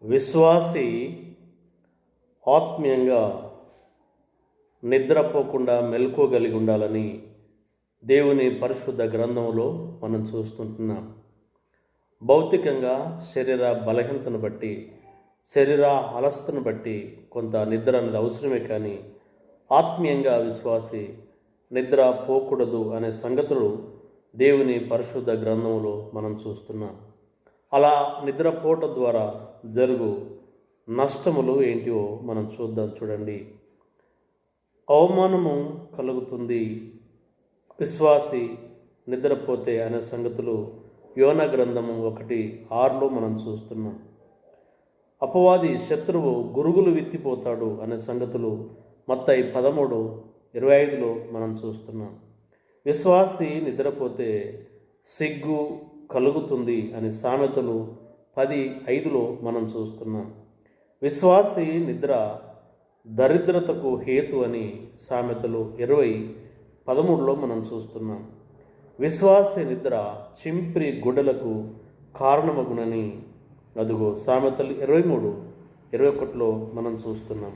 విశ్వాసి ఆత్మీయంగా నిద్రపోకుండా మెలకువగలిగి ఉండాలని దేవుని పరిశుద్ధ గ్రంథంలో మనం చూస్తుంటున్నాం. భౌతికంగా శరీర బలహీనతను బట్టి, శరీర అలసటను బట్టి కొంత నిద్ర అనేది అవసరమే, కానీ ఆత్మీయంగా విశ్వాసి నిద్ర పోకూడదు అనే సంగతులు దేవుని పరిశుద్ధ గ్రంథంలో మనం చూస్తున్నాం. అలా నిద్రపోవటం ద్వారా జరుగు నష్టములు ఏంటివో మనం చూడండి. అవమానము కలుగుతుంది విశ్వాసి నిద్రపోతే అనే సంగతులు యోనా గ్రంథము 1:6 మనం చూస్తున్నాం. అపవాది శత్రువు గురుగులు విత్తిపోతాడు అనే సంగతులు మత్తయి 13:25 మనం చూస్తున్నాం. విశ్వాసి నిద్రపోతే సిగ్గు కలుగుతుంది అని సామెతలు 10:5 మనం చూస్తున్నాం. విశ్వాసి నిద్ర దరిద్రతకు హేతు అని సామెతలు 20:13 మనం చూస్తున్నాం. విశ్వాసి నిద్ర చింప్రి గుడ్డలకు కారణమగునని అదుగో సామెతలు 23:21 మనం చూస్తున్నాం.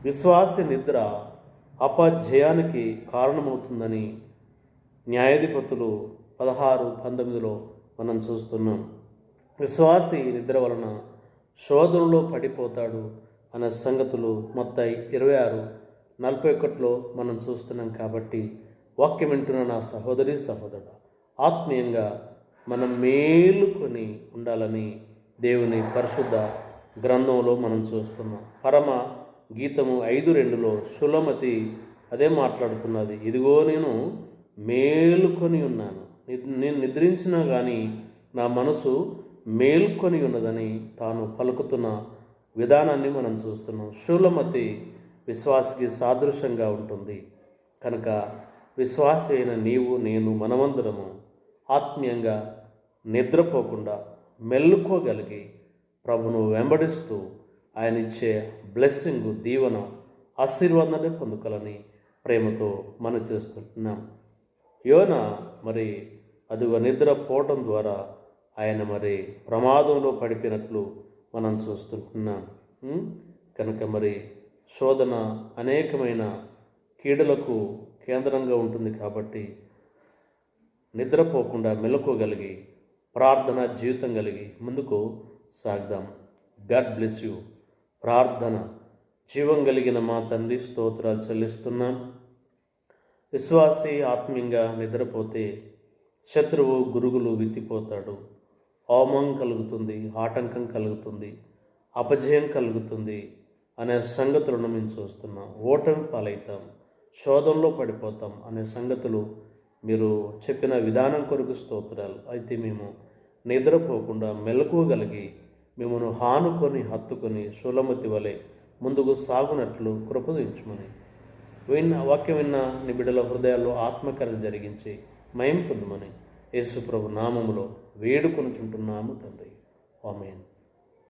విశ్వాసి నిద్ర అపజయానికి కారణమవుతుందని న్యాయాధిపతులు 16:19 మనం చూస్తున్నాం. విశ్వాసి నిద్ర వలన శోధనలో పడిపోతాడు అనే సంగతులు మత్తయి 26:41 మనం చూస్తున్నాం. కాబట్టి వాక్యం వింటున్న నా సహోదరి సహోదరుడు, ఆత్మీయంగా మనం మేలుకొని ఉండాలని దేవుని పరిశుద్ధ గ్రంథంలో మనం చూస్తున్నాం. పరమ గీతము 5:2 సులమతి అదే మాట్లాడుతున్నది. ఇదిగో నేను మేలుకొని ఉన్నాను, నేను నిద్రించినా కానీ నా మనసు మేల్కొని ఉన్నదని తాను పలుకుతున్న విధానాన్ని మనం చూస్తున్నాం. శూలమతి విశ్వాసికి సాదృశ్యంగా ఉంటుంది. కనుక విశ్వాసి అయిన నీవు, నేను, మనమందరము ఆత్మీయంగా నిద్రపోకుండా మెల్లుకోగలిగి ప్రభును వెంబడిస్తూ ఆయన ఇచ్చే బ్లెస్సింగ్, దీవెన, ఆశీర్వాదాన్ని పొందుకోవాలని ప్రేమతో మనం చేస్తుంటున్నాం. యోన మరి అదిగో నిద్రపోవటం ద్వారా ఆయన మరి ప్రమాదంలో పడిపోయినట్లు మనం చూస్తుంటున్నాం. కనుక మరి శోధన అనేకమైన కీడులకు కేంద్రంగా ఉంటుంది. కాబట్టి నిద్రపోకుండా మెలకువగలిగి ప్రార్థన జీవితం కలిగి ముందుకు సాగుదాం. God bless you. ప్రార్థన. జీవం కలిగిన మా తండ్రి, స్తోత్రాలు చెల్లిస్తున్నాం. విశ్వాసి ఆత్మీయంగా నిద్రపోతే శత్రువు గురుగులు విత్తిపోతాడు, అవమానం కలుగుతుంది, ఆటంకం కలుగుతుంది, అపజయం కలుగుతుంది అనే సంగతులను మేము చూస్తున్నాం. ఓటమి పాలవుతాం, శోధనలో పడిపోతాం అనే సంగతులు మీరు చెప్పిన విధానం కొరకు స్తోత్రాలు. అయితే మేము నిద్రపోకుండా మెలకువగలిగి మిమ్మల్ని హానుకొని హత్తుకొని సులమతి వలె ముందుకు సాగునట్లు కృపదించమని వాక్యం విన్న నీ బిడ్డల హృదయాల్లో ఆత్మకరణ జరిగించి మయం పొందుమని యేసు ప్రభు నామములో వేడుకొనుచుంటున్నాము తండ్రి. ఆమేన్.